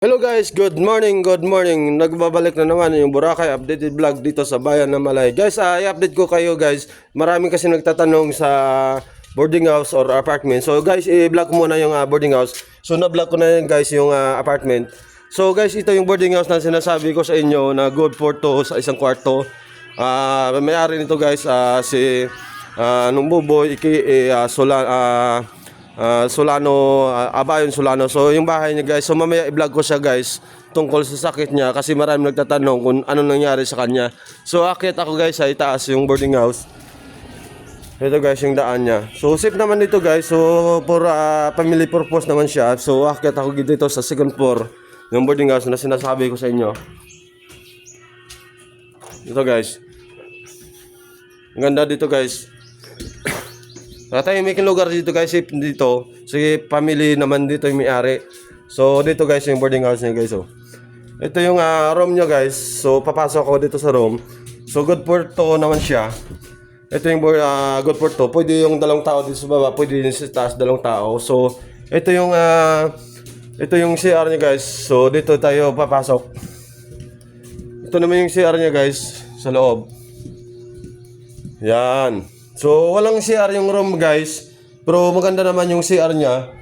Hello guys, good morning, good morning. Nagbabalik na naman yung Boracay updated vlog dito sa Bayan ng Malay. Guys, i-update ko kayo guys. Marami kasi nagtatanong sa boarding house or apartment. So guys, i-vlog ko muna yung boarding house. So na-vlog ko na yun guys yung apartment. So guys, ito yung boarding house na sinasabi ko sa inyo na good for to sa isang kwarto. May-ari nito guys, si Numbuboy, Solano, Abayon Solano. So yung bahay niya guys, so mamaya i-vlog ko siya guys tungkol sa sakit niya kasi marami nagtatanong kung ano nangyari sa kanya. So akit ako guys sa itaas yung boarding house. Ito guys yung daan niya. So safe naman dito guys. So for family purpose naman siya. So akit ako dito sa second floor yung boarding house na sinasabi ko sa inyo. Ito guys. Ang ganda dito guys. Tahimikin lugar dito guys, safe dito. Sige, family naman dito yung may-ari. So dito guys yung boarding house niya guys. So ito yung room niya guys. So papasok ako dito sa room. So good for to naman siya. Ito yung good for to. Pwede yung dalawang tao dito sa baba, pwede din sa taas dalawang tao. So ito yung CR niya guys. So dito tayo papasok. Ito naman yung CR niya guys sa loob. Yan. So walang CR yung room guys, pero maganda naman yung CR niya.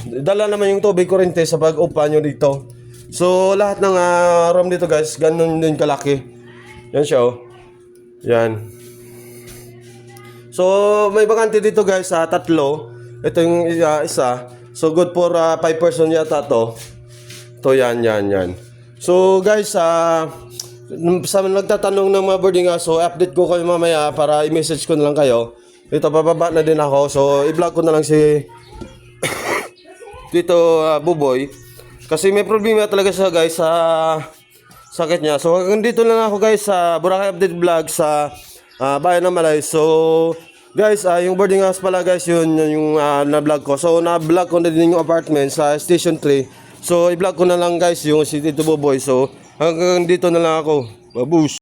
Dala naman yung tubig kurente sa pag-upa nyo dito. So lahat ng room dito guys, ganun din kalaki. Yan siya oh. Yan. So may bakante dito guys, tatlo. Ito yung isa. So good for 5 person yata to. To yan. So guys, sa nagtatanong ng mga boarding house, so update ko kayo mamaya para i-message ko na lang kayo. Ito, bababa na din ako. So i-vlog ko na lang si Tito Buboy. Kasi may problema talaga siya guys sa sakit niya. So hanggang dito lang ako guys sa Boracay Update Vlog sa Bayan ng Malay. So guys, yung boarding house pala guys, yun yung na-vlog ko. So na-vlog ko na din yung apartment sa Station 3. So i-vlog ko na lang guys yung si Tito Buboy. So hanggang dito na lang ako. Babush!